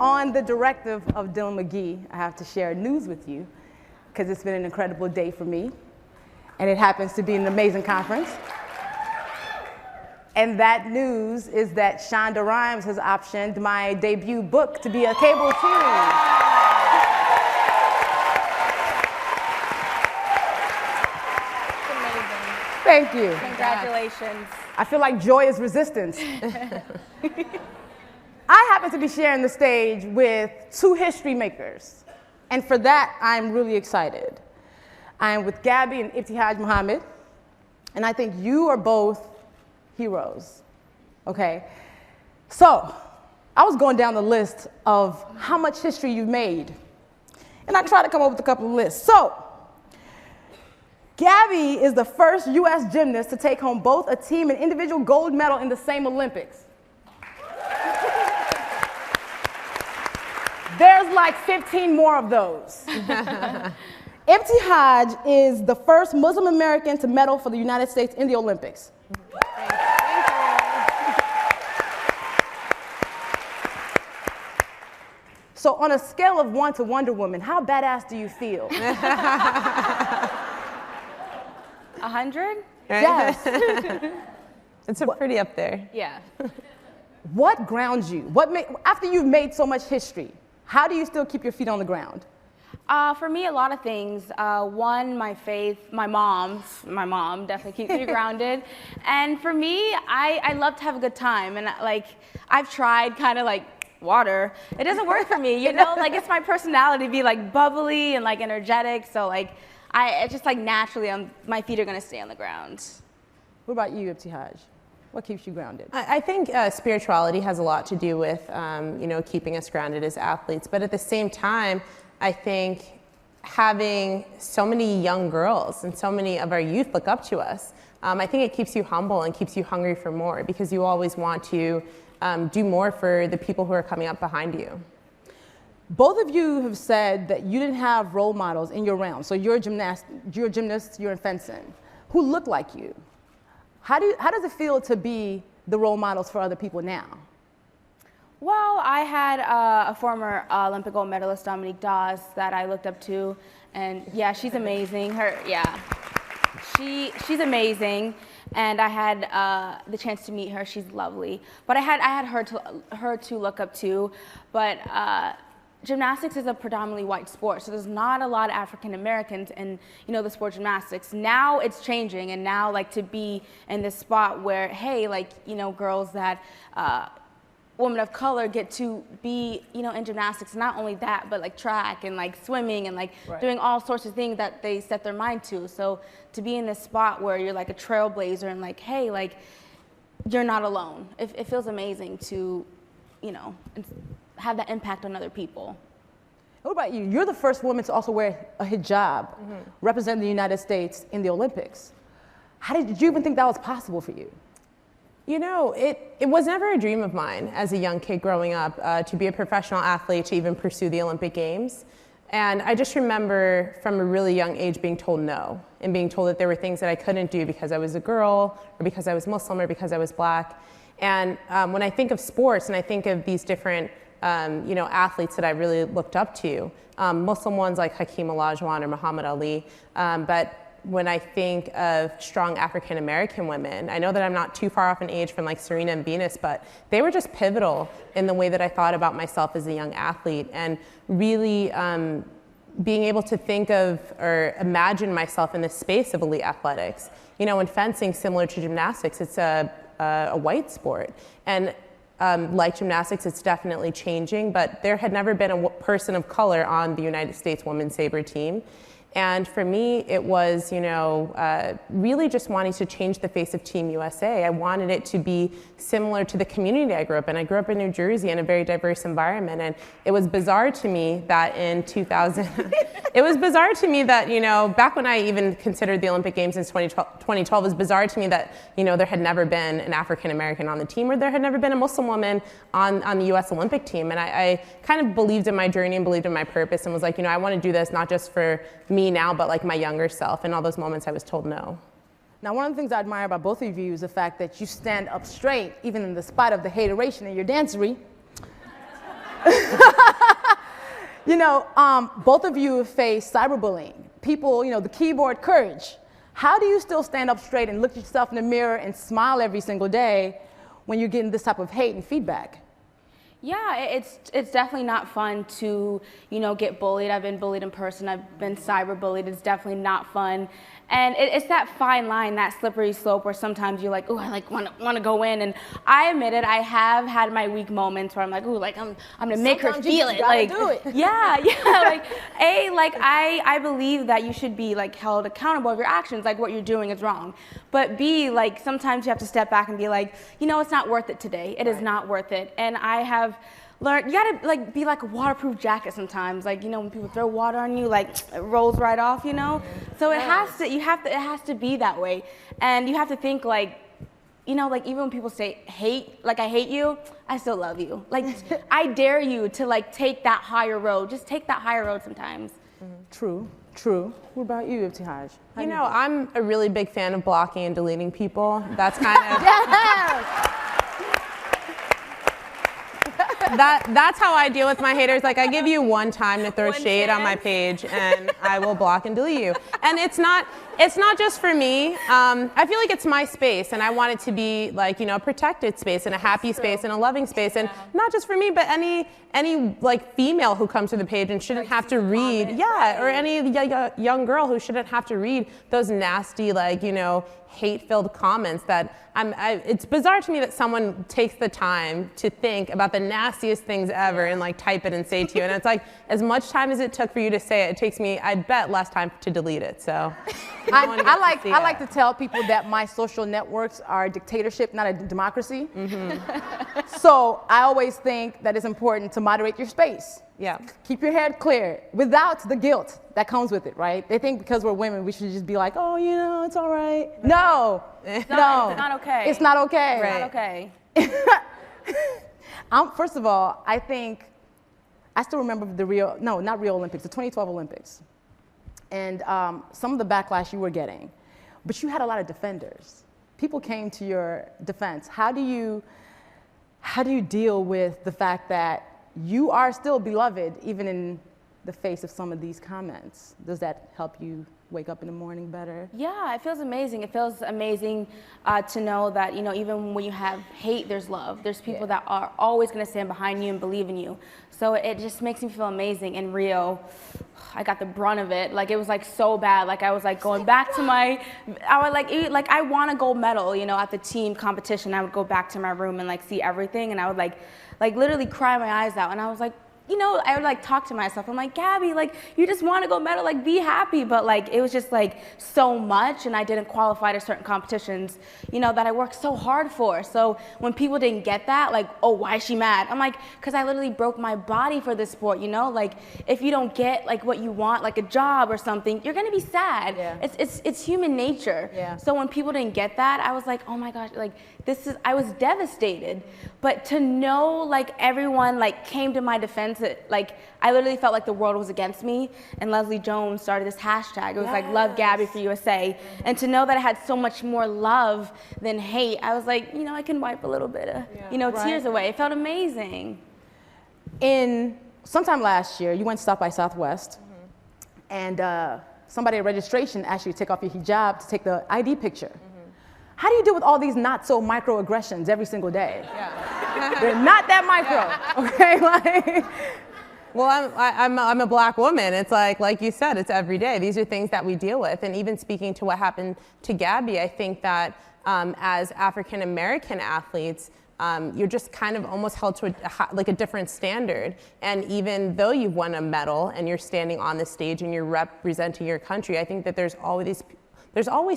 on the directive of Dylan McGee, I have to share news with you, because it's been an incredible day for me, and it happens to be an amazing conference. And that news is that Shonda Rhimes has optioned my debut book to be a cable series. Thank you. Congratulations. I feel like joy is resistance. I happen to be sharing the stage with two history makers, and for that, I'm really excited. I am with Gabby and Ibtihaj Muhammad, and I think you are both heroes, okay? So, I was going down the list of how much history you've made, and I tried to come up with a couple of lists. So, Gabby is the first U.S. gymnast to take home both a team and individual gold medal in the same Olympics. There's like 15 more of those. Ibtihaj is the first Muslim American to medal for the United States in the Olympics. So on a scale of 1 to Wonder Woman, how badass do you feel? 100? Yes. It's pretty up there. Yeah. What grounds you? After you've made so much history, how do you still keep your feet on the ground? For me, a lot of things. One, my faith. My mom definitely keeps me grounded. And for me, I love to have a good time. And I've tried kind of like water. It doesn't work for me, you know? Like, it's my personality to be like bubbly and like energetic. So like, it's just like naturally, my feet are gonna stay on the ground. What about you, Ibtihaj? What keeps you grounded? I think spirituality has a lot to do with keeping us grounded as athletes. But at the same time, I think having so many young girls and so many of our youth look up to us, I think it keeps you humble and keeps you hungry for more, because you always want to do more for the people who are coming up behind you. Both of you have said that you didn't have role models in your realm. So you're a gymnast, you're in fencing, who look like you. How does it feel to be the role models for other people now? Well, I had a former Olympic gold medalist, Dominique Dawes, that I looked up to, and yeah, she's amazing. She's amazing, and I had the chance to meet her. She's lovely, but I had her to look up to, but. Gymnastics is a predominantly white sport, so there's not a lot of African Americans in, the sport gymnastics. Now it's changing, and now like to be in this spot where, hey, girls that, women of color get to be, in gymnastics. Not only that, but like track and like swimming and like doing all sorts of things that they set their mind to. So to be in this spot where you're like a trailblazer and like, hey, like you're not alone. It feels amazing to, have that impact on other people. What about you? You're the first woman to also wear a hijab, representing the United States in the Olympics. How did you even think that was possible for you? It was never a dream of mine as a young kid growing up to be a professional athlete, to even pursue the Olympic Games. And I just remember from a really young age being told no, and being told that there were things that I couldn't do because I was a girl, or because I was Muslim, or because I was black. And when I think of sports and I think of these different athletes that I really looked up to, Muslim ones like Hakeem Olajuwon or Muhammad Ali, but when I think of strong African American women, I know that I'm not too far off in age from like Serena and Venus, but they were just pivotal in the way that I thought about myself as a young athlete, and really being able to think of or imagine myself in the space of elite athletics. In fencing, similar to gymnastics, it's a white sport, and like gymnastics, it's definitely changing, but there had never been a person of color on the United States women's saber team. And for me, it was, really just wanting to change the face of Team USA. I wanted it to be similar to the community I grew up in. I grew up in New Jersey in a very diverse environment, and it was bizarre to me that in 2000, it was bizarre to me that, back when I even considered the Olympic Games in 2012, it was bizarre to me that, there had never been an African American on the team, or there had never been a Muslim woman on the U.S. Olympic team. And I kind of believed in my journey and believed in my purpose, and was like, I want to do this not just for me now, but like my younger self. And all those moments I was told no. Now, one of the things I admire about both of you is the fact that you stand up straight, even in the spite of the hateration in your dancery. You know, both of you have faced cyberbullying. People, you know, the keyboard courage. How do you still stand up straight and look at yourself in the mirror and smile every single day when you're getting this type of hate and feedback? Yeah, it's definitely not fun to, you know, get bullied. I've been bullied in person. I've been cyberbullied. It's definitely not fun. And it's that fine line, that slippery slope where sometimes you're like, oh, I like want to go in. And I admit it, I have had my weak moments where I'm like, oh, like I'm gonna make her feel it. Like, do it. yeah. Like, I believe that you should be like held accountable of your actions. Like what you're doing is wrong. But B, like sometimes you have to step back and be like, you know, it's not worth it today. It is not worth it. And I have learned, you gotta like be like a waterproof jacket sometimes. Like, you know, when people throw water on you, like it rolls right off, you know? So it has to be that way. And you have to think like, you know, like even when people say hate, like I hate you, I still love you. Like I dare you to like take that higher road. Just take that higher road sometimes. True. True. What about you, Ibtihaj? You know, I'm a really big fan of blocking and deleting people. That's kind of that's how I deal with my haters. Like I give you one time to throw shade on my page, and I will block and delete you. And it's not just for me. I feel like it's my space, and I want it to be like, you know, a protected space and a happy space and a loving space, and not just for me, but any like female who comes to the page and shouldn't have to read, or any young girl who shouldn't have to read those nasty, like, you know, hate-filled comments that it's bizarre to me that someone takes the time to think about the nastiest things ever and like type it and say it to you. And it's like, as much time as it took for you to say it, it takes me, I bet, less time to delete it. So I like to tell people that my social networks are a dictatorship, not a democracy. So I always think that it's important to moderate your space. Yeah. Keep your head clear without the guilt that comes with it, right? They think because we're women, we should just be like, oh, you know, it's all right. No, it's not okay. It's not okay. Right. It's not okay. First of all, I think, I still remember not Rio Olympics, the 2012 Olympics. And some of the backlash you were getting, but you had a lot of defenders. People came to your defense. How do you deal with the fact that you are still beloved even in the face of some of these comments? Does that help you wake up in the morning better? Yeah, it feels amazing. It feels amazing to know that, you know, even when you have hate, there's love. There's people that are always going to stand behind you and believe in you. So it just makes me feel amazing. In Rio, I got the brunt of it. Like, it was like so bad. Like, I was like going back to I would like I won a gold medal, you know, at the team competition. I would go back to my room and like see everything, and I would like literally cry my eyes out. And I was like, you know, I would like talk to myself. I'm like, Gabby, like you just want to go medal, like be happy. But like it was just like so much, and I didn't qualify to certain competitions, you know, that I worked so hard for. So when people didn't get that, like, oh, why is she mad? I'm like, because I literally broke my body for this sport, you know? Like if you don't get like what you want, like a job or something, you're gonna be sad. Yeah. It's human nature. Yeah. So when people didn't get that, I was like, oh my gosh, like I was devastated. But to know like everyone like came to my defense, like I literally felt like the world was against me, and Leslie Jones started this hashtag. It was like Love Gabby for USA. And to know that I had so much more love than hate, I was like, you know, I can wipe a little bit of, you know, tears away. It felt amazing. Sometime last year, you went to South by Southwest, and somebody at registration asked you to take off your hijab to take the ID picture. How do you deal with all these not so microaggressions every single day? They're not that micro, okay? Like, well, I'm a black woman. It's like you said, it's every day. These are things that we deal with. And even speaking to what happened to Gabby, I think that as African American athletes, you're just kind of almost held to a different standard. And even though you've won a medal and you're standing on the stage and you're representing your country, I think that there's always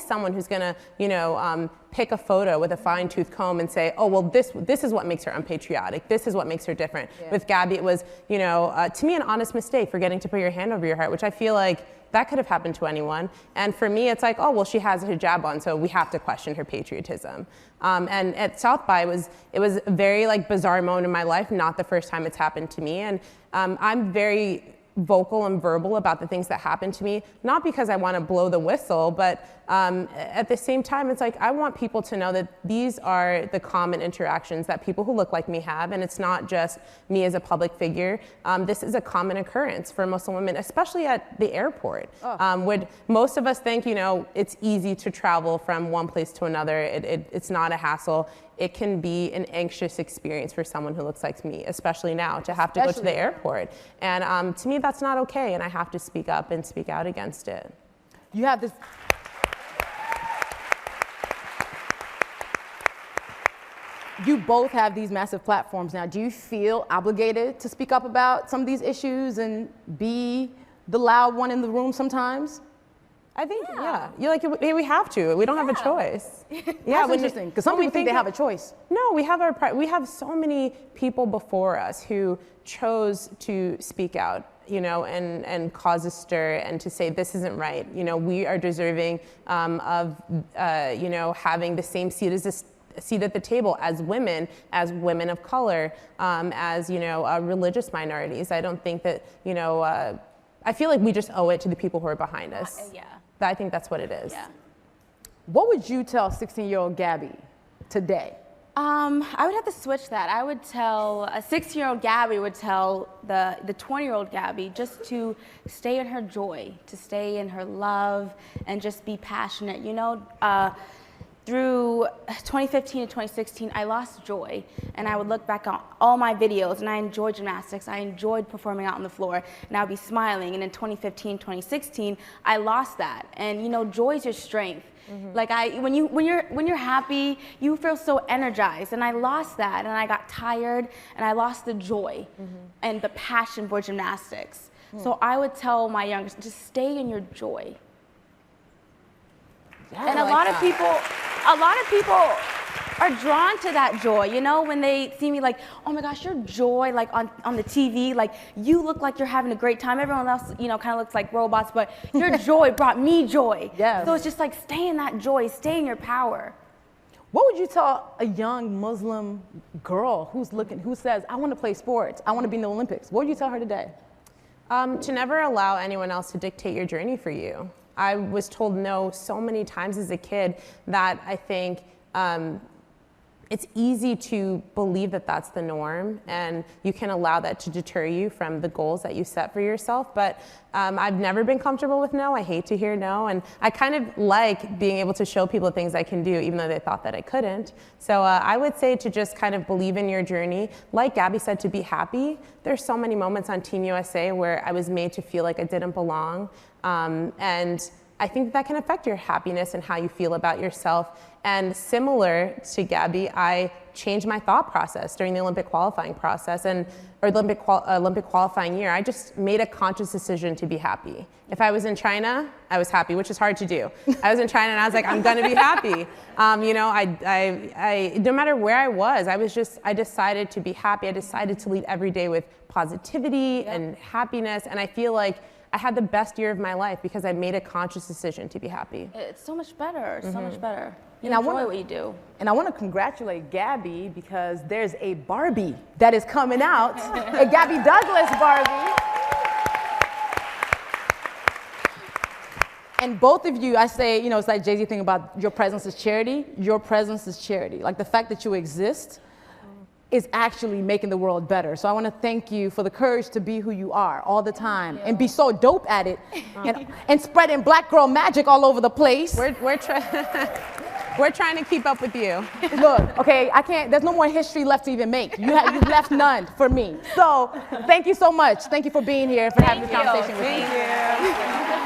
someone who's going to, you know, pick a photo with a fine-tooth comb and say, oh, well, this is what makes her unpatriotic. This is what makes her different. With Gabby, it was, you know, to me, an honest mistake, forgetting to put your hand over your heart, which I feel like that could have happened to anyone. And for me, it's like, oh, well, she has a hijab on, so we have to question her patriotism. And at South by, it was a very like bizarre moment in my life, not the first time it's happened to me. And I'm very vocal and verbal about the things that happen to me, not because I want to blow the whistle, but at the same time, it's like I want people to know that these are the common interactions that people who look like me have, and it's not just me as a public figure. This is a common occurrence for Muslim women, especially at the airport. Would most of us think, you know, it's easy to travel from one place to another, it's not a hassle. It can be an anxious experience for someone who looks like me, especially now, to have to go to the airport. And to me, that's not okay, and I have to speak up and speak out against it. You have this. You both have these massive platforms now. Do you feel obligated to speak up about some of these issues and be the loud one in the room sometimes? I think, yeah. We have to. We don't have a choice. That's interesting, because some people think they have a choice. No, we have so many people before us who chose to speak out, you know, and cause a stir and to say this isn't right. You know, we are deserving of, you know, having the same seat at the table as women of color, as, you know, religious minorities. I don't think that, you know, I feel like we just owe it to the people who are behind us. Yeah. I think that's what it is. Yeah. What would you tell 16-year-old Gabby today? I would have to switch that. I would tell a 6-year-old Gabby would tell the 20-year-old Gabby just to stay in her joy, to stay in her love, and just be passionate. You know, through 2015 to 2016, I lost joy, and I would look back on all my videos, and I enjoyed gymnastics. I enjoyed performing out on the floor, and I would be smiling. And in 2015, 2016, I lost that. And you know, joy is your strength. Like when you're happy, you feel so energized, and I lost that, and I got tired, and I lost the joy and the passion for gymnastics. So I would tell my youngest, just stay in your joy. Yeah, and a lot of people are drawn to that joy, you know, when they see me like, oh my gosh, your joy, like on the TV, like you look like you're having a great time. Everyone else, you know, kind of looks like robots, but your joy brought me joy. Yes. So it's just like, stay in that joy, stay in your power. What would you tell a young Muslim girl who says, I want to play sports, I want to be in the Olympics? What would you tell her today? To never allow anyone else to dictate your journey for you. I was told no so many times as a kid that I think it's easy to believe that that's the norm, and you can allow that to deter you from the goals that you set for yourself. But I've never been comfortable with no. I hate to hear no, and I kind of like being able to show people things I can do, even though they thought that I couldn't. So I would say to just kind of believe in your journey. Like Gabby said, to be happy. There's so many moments on Team USA where I was made to feel like I didn't belong. And I think that can affect your happiness and how you feel about yourself. And similar to Gabby, I changed my thought process during the Olympic qualifying process or Olympic qualifying year. I just made a conscious decision to be happy. If I was in China, I was happy, which is hard to do. I was in China and I was like, I'm gonna be happy. You know, I no matter where I was, I decided to be happy. I decided to lead every day with positivity and happiness, and I feel like I had the best year of my life because I made a conscious decision to be happy. It's so much better, so much better. You And enjoy what you do. And I want to congratulate Gabby because there's a Barbie that is coming out, a Gabby Douglas Barbie. And both of you, I say, you know, it's like Jay-Z thing about your presence is charity. Your presence is charity. Like the fact that you exist is actually making the world better. So I want to thank you for the courage to be who you are all the time and be so dope at it and spreading black girl magic all over the place. We're trying to keep up with you. Look, okay, there's no more history left to even make. You left none for me. So thank you so much. Thank you for being here, for having this conversation with me. Thank you.